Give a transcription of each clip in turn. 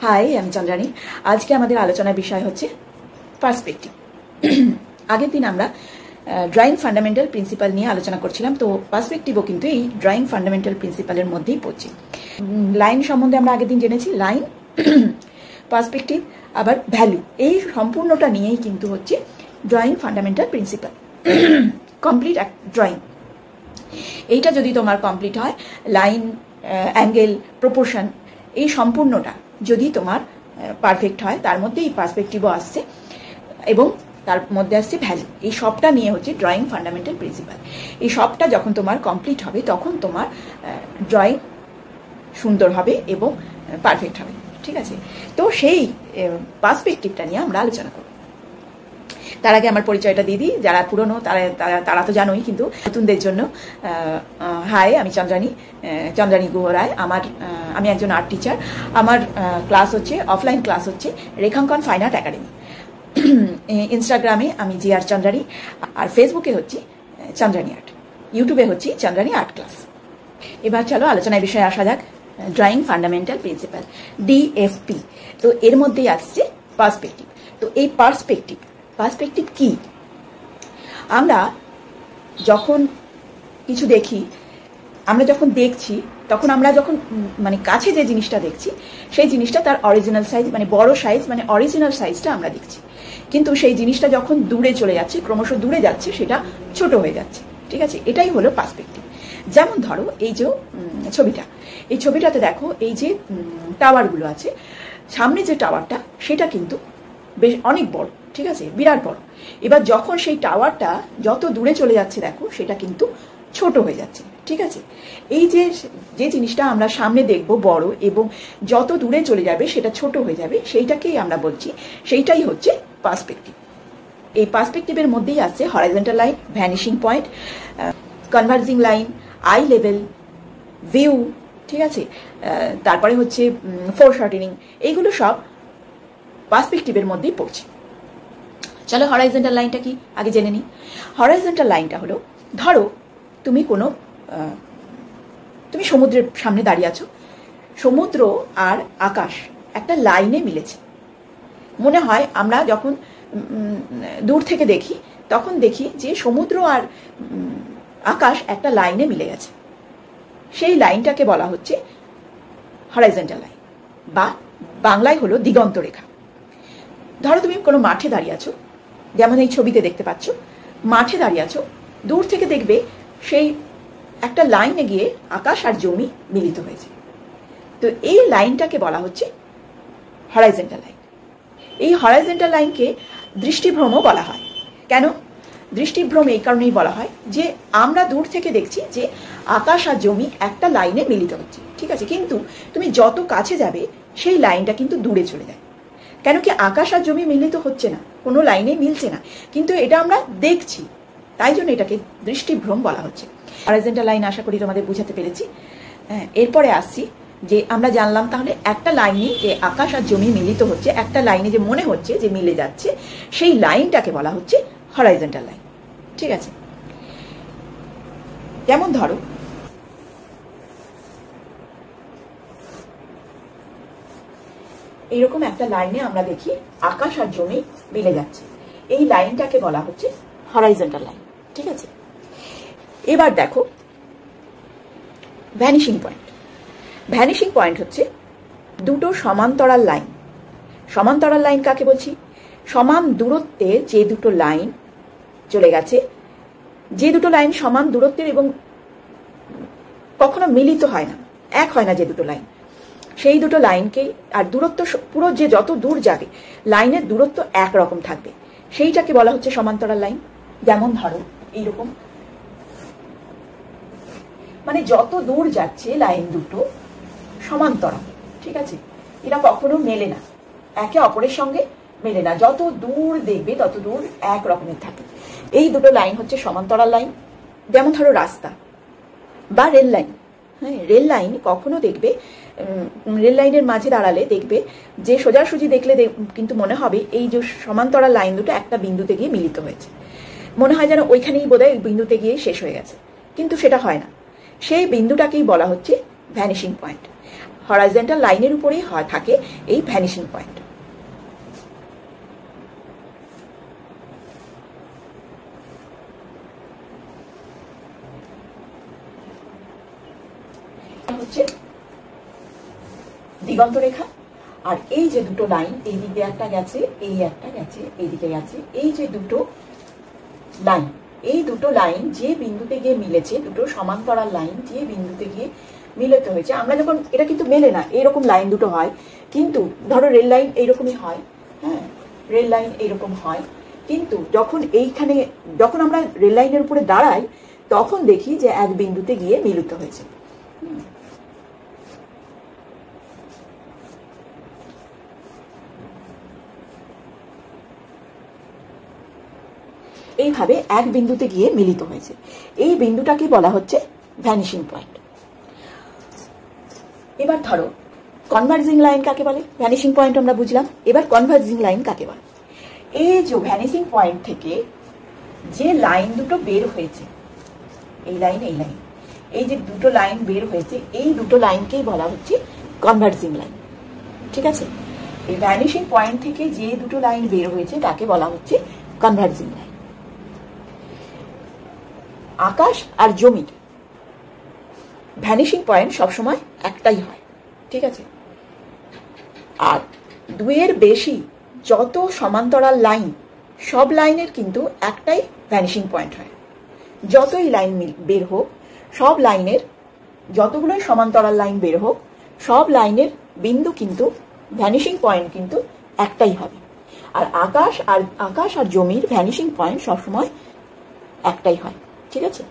High, আমি চন্দ্রানী। আজকে আমাদের আলোচনার বিষয় হচ্ছে পার্সপেক্টিভ। আগের দিন আমরা ড্রয়িং ফান্ডামেন্টাল প্রিন্সিপাল নিয়ে আলোচনা করছিলাম, তো পার্সপেক্টিভও কিন্তু এই ড্রয়িং ফান্ডামেন্টাল প্রিন্সিপালের মধ্যেই পড়ছে। লাইন সম্বন্ধে আমরা আগের দিন জেনেছি, লাইন, পার্সপেক্টিভ, আবার ভ্যালু, এই সম্পূর্ণটা নিয়েই কিন্তু হচ্ছে drawing fundamental principal, complete drawing. এইটা যদি তোমার কমপ্লিট হয়, লাইন, অ্যাঙ্গেল, প্রপোর্শন, এই সম্পূর্ণটা যদি তোমার পারফেক্ট হয়, তার মধ্যে এই পার্সপেক্টিভও আসছে এবং তার মধ্যে আসছে ভ্যালু। এই সবটা নিয়ে হচ্ছে ড্রয়িং ফান্ডামেন্টাল প্রিন্সিপাল। এই সবটা যখন তোমার কমপ্লিট হবে, তখন তোমার ড্রয়িং সুন্দর হবে এবং পারফেক্ট হবে। ঠিক আছে, তো সেই পার্সপেক্টিভটা নিয়ে আমরা আলোচনা করব। তার আগে আমার পরিচয়টা দিয়ে দিই, যারা পুরনো তারা তো জানোই, কিন্তু নতুনদের জন্য হাই, আমি চন্দ্রানী গুহ রায়। আমি একজন আর্ট টিচার। আমার ক্লাস হচ্ছে, অফলাইন ক্লাস হচ্ছে রেখাঙ্কন ফাইন আর্ট একাডেমি। ইনস্টাগ্রামে আমি জিআর চন্দ্রানী, আর ফেসবুকে হচ্ছে চন্দ্রানী আর্ট, ইউটিউবে হচ্ছে চন্দ্রানী আর্ট ক্লাস। এবার চলো আলোচনার বিষয়ে আসা যাক। Drawing fundamental principal, DFP. তো এর মধ্যেই আসছে পার্সপেক্টিভ। তো এই পার্সপেক্টিভ কি? আমরা যখন কিছু দেখি, আমরা যখন দেখছি, তখন আমরা যখন মানে কাছে যে জিনিসটা দেখছি, সেই জিনিসটা তার অরিজিনাল সাইজ, মানে বড় সাইজ, মানে অরিজিনাল সাইজটা আমরা দেখছি। কিন্তু সেই জিনিসটা যখন দূরে চলে যাচ্ছে, ক্রমশ দূরে যাচ্ছে, সেটা ছোট হয়ে যাচ্ছে। ঠিক আছে, এটাই হলো পার্সপেক্টিভ। যেমন ধরো এই যে ছবিটা, এই ছবিটাতে দেখো, এই যে টাওয়ারগুলো আছে, সামনে যে টাওয়ারটা, সেটা কিন্তু বেশ অনেক বড়। ঠিক আছে, বিরাট বড়। এবার যখন সেই টাওয়ারটা যত দূরে চলে যাচ্ছে, দেখো সেটা কিন্তু ছোট হয়ে যাচ্ছে। ঠিক আছে, এই যে জিনিসটা আমরা সামনে দেখব বড়, এবং যত দূরে চলে যাবে সেটা ছোট হয়ে যাবে, সেইটাকেই আমরা বলছি, সেইটাই হচ্ছে পার্সপেক্টিভ। এই পার্সপেক্টিভের মধ্যেই আছে horizontal line, vanishing point, converging line, I level, view. ঠিক আছে, তারপরে হচ্ছে ফোরশর্টেনিং। এইগুলো সব পার্সপেক্টিভের মধ্যেই পড়ছে। চলো হরাইজন্টাল লাইনটা কি আগে জেনে নিই। হরাইজন্টাল লাইনটা হলো, ধরো তুমি তুমি সমুদ্রের সামনে দাঁড়িয়ে আছো, সমুদ্র আর আকাশ একটা লাইনে মিলেছে। মনে হয় আমরা যখন দূর থেকে দেখি, তখন দেখি যে সমুদ্র আর আকাশ একটা লাইনে মিলে গেছে। সেই লাইনটাকে বলা হচ্ছে হরাইজন্টাল লাইন, বা বাংলায় হলো দিগন্ত রেখা। ধরো তুমি কোনো মাঠে দাঁড়িয়ে আছো, যেমন এই ছবিতে দেখতে পাচ্ছ, মাঠে দাঁড়িয়ে আছো, দূর থেকে দেখবে সেই একটা লাইনে গিয়ে আকাশ আর জমি মিলিত হয়েছে। তো এই লাইনটাকে বলা হচ্ছে হরাইজন্টাল লাইন। এই হরাইজন্টাল লাইনকে দৃষ্টিভ্রমও বলা হয়। কেন দৃষ্টিভ্রম? এই কারণেই বলা হয় যে আমরা দূর থেকে দেখছি যে আকাশ আর জমি একটা লাইনে মিলিত হচ্ছে। ঠিক আছে, কিন্তু তুমি যত কাছে যাবে, সেই লাইনটা কিন্তু দূরে চলে যায়। কেন কি? আকাশ আর জমি মিলিত হচ্ছে না, কোনো লাইনে মিলছে না, কিন্তু এটা আমরা দেখছি, তাই জন্য এটাকে দৃষ্টিভ্রম বলা হচ্ছে। হরাইজন্টাল লাইন আশা করি তোমাদের বুঝাতে পেরেছি। এরপরে আসছি যে আমরা জানলাম তাহলে একটা লাইনে যে আকাশ আর জমি মিলিত হচ্ছে, একটা লাইনে যে মনে হচ্ছে যে মিলে যাচ্ছে, সেই লাইনটাকে বলা হচ্ছে হরাইজন্টাল লাইন। ঠিক আছে, যেমন ধরো এইরকম একটা লাইনে আমরা দেখি আকাশ আর জমি মিলে যাচ্ছে, এই লাইনটাকে বলা হচ্ছে হরাইজন্টাল লাইন। ঠিক আছে, এবার দেখো ভ্যানিশিং পয়েন্ট। ভ্যানিশিং পয়েন্ট হচ্ছে দুটো সমান্তরাল লাইন। সমান্তরাল লাইন কাকে বলছি? সমান দূরত্বে যে দুটো লাইন চলে গেছে, যে দুটো লাইন সমান দূরত্বের এবং কখনো মিলিত হয় না, এক হয় না যে দুটো লাইন, সেই দুটো লাইনকেই, আর দূরত্ব পুরো যে যত দূর যাবে, লাইনের দূরত্ব একরকম থাকবে, সেইটাকে বলা হচ্ছে সমান্তরাল লাইন। যেমন ধরো এইরকম, মানে যত দূর যাচ্ছে লাইন দুটো সমান্তরাল। ঠিক আছে, এরা কখনো মেলে না, একে অপরের সঙ্গে মেলে না, যত দূর দেখবে তত দূর এক রকমের থাকে। এই দুটো লাইন হচ্ছে সমান্তরাল লাইন। যেমন ধরো রাস্তা বা রেল লাইন। হ্যাঁ, রেল লাইন কখনো দেখবে, রেল লাইনের মাঝে দাঁড়ালে দেখবে যে সোজাসুজি দেখলে কিন্তু মনে হবে এই যে সমান্তরাল লাইন দুটো একটা বিন্দুতে গিয়ে মিলিত হয়েছে, মনে হয় যেন ওইখানেই বোধহয় বিন্দুতে গিয়ে শেষ হয়ে গেছে, কিন্তু সেটা হয় না। সেই বিন্দুটাকেই বলা হচ্ছে ভ্যানিশিং পয়েন্ট। হরাইজন্টাল লাইনের উপরেই থাকে এই ভ্যানিশিং পয়েন্ট। হচ্ছে দিগন্ত রেখা, আর এই যে দুটো লাইন, এই দিকে একটা গেছে, এই একটা গেছে, এইদিকে গেছে, এই যে দুটো লাইন, এই দুটো লাইন যে বিন্দুতে গিয়ে মিলেছে, দুটো সমান্তরাল লাইন যে বিন্দুতে গিয়ে মিলিত হয়েছে, আমরা যখন, এটা কিন্তু মেলে না, এইরকম লাইন দুটো হয়, কিন্তু ধরো রেল লাইন এইরকমই হয়, হ্যাঁ, রেল লাইন এইরকম হয়, কিন্তু যখন এইখানে, যখন আমরা রেল লাইনের উপরে দাঁড়াই, তখন দেখি যে এক বিন্দুতে গিয়ে মিলিত হয়েছে। এইভাবে এক বিন্দুতে গিয়ে মিলিত হয়েছে, এই বিন্দুটাকে বলা হচ্ছে ভ্যানিশিং পয়েন্ট। এবার ধরো কনভার্জিং লাইন কাকে বলে? ভ্যানিশিং পয়েন্ট আমরা বুঝলাম, এবার কনভার্জিং লাইন কাকে বলে? এই যে ভ্যানিশিং পয়েন্ট থেকে যে লাইন দুটো বের হয়েছে, এই লাইন, এই লাইন, এই যে দুটো লাইন বের হয়েছে, এই দুটো লাইনকেই বলা হচ্ছে কনভার্জিং লাইন। ঠিক আছে, এই ভ্যানিশিং পয়েন্ট থেকে যে দুটো লাইন বের হয়েছে তাকে বলা হচ্ছে কনভার্জিং লাইন। আকাশ আর জমির ভ্যানিশিং পয়েন্ট সবসময় একটাই হয়, ঠিক আছে, আর দুইয়ের বেশি যত সমান্তরাল লাইন, সব লাইনের কিন্তু একটাই ভ্যানিশিং পয়েন্ট হয়। যতই লাইন বের হোক, সব লাইনের, যতগুলোই সমান্তরাল লাইন বের হোক, সব লাইনের বিন্দু কিন্তু, ভ্যানিশিং পয়েন্ট কিন্তু একটাই হবে। আর আকাশ আর জমির ভ্যানিশিং পয়েন্ট সবসময় একটাই হয়। ঠিক আছে,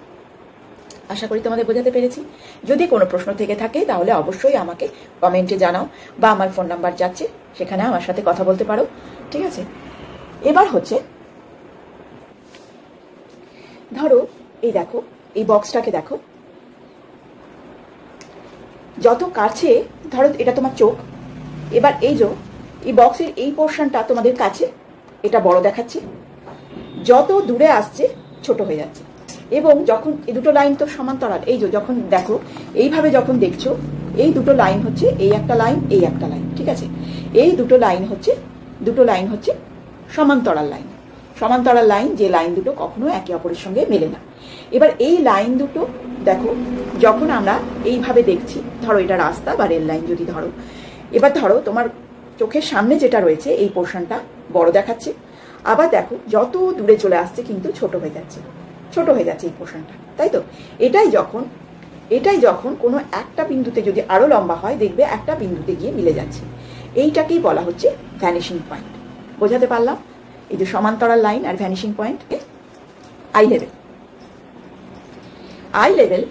আশা করি তোমাদের বোঝাতে পেরেছি। যদি কোনো প্রশ্ন থেকে থাকে তাহলে অবশ্যই আমাকে কমেন্টে জানাও, বা আমার ফোন নাম্বার যাচ্ছে, সেখানে আমার সাথে কথা বলতে পারো। ঠিক আছে, এবার হচ্ছে ধরো এই দেখো, এই বক্সটাকে দেখো, যত কাছে, ধরো এটা তোমার চোখ, এবার এই যে এই বক্সের এই পোর্শনটা তোমাদের কাছে, এটা বড় দেখাচ্ছে, যত দূরে আসছে ছোট হয়ে যাচ্ছে। এবং যখন এই দুটো লাইন তো সমান্তরাল, এই যে যখন দেখো এইভাবে যখন দেখছো, এই দুটো লাইন হচ্ছে, এই একটা লাইন, এই একটা লাইন, ঠিক আছে, এই দুটো লাইন হচ্ছে সমান্তরাল লাইন। সমান্তরাল লাইন, যে লাইন দুটো কখনো একে অপরের সঙ্গে মেলে না। এবার এই লাইন দুটো দেখো, যখন আমরা এইভাবে দেখছি, ধরো এটা রাস্তা বা রেল লাইন যদি ধরো, এবার ধরো তোমার চোখের সামনে যেটা রয়েছে এই পোর্শনটা বড় দেখাচ্ছে, আবার দেখো যত দূরে চলে আসছে কিন্তু ছোট হয়ে যাচ্ছে এই পোর্শনটা, তাই তো? এটাই যখন কোনো একটা বিন্দুতে যদি আরো লম্বা হয়, দেখবে একটা বিন্দুতে গিয়ে মিলে যাচ্ছে, এইটাকেই বলা হচ্ছে ভ্যানিশিং পয়েন্ট। বোঝাতে পারলাম? এই যে সমান্তরাল লাইন আর ভ্যানিশিং পয়েন্ট। Eye level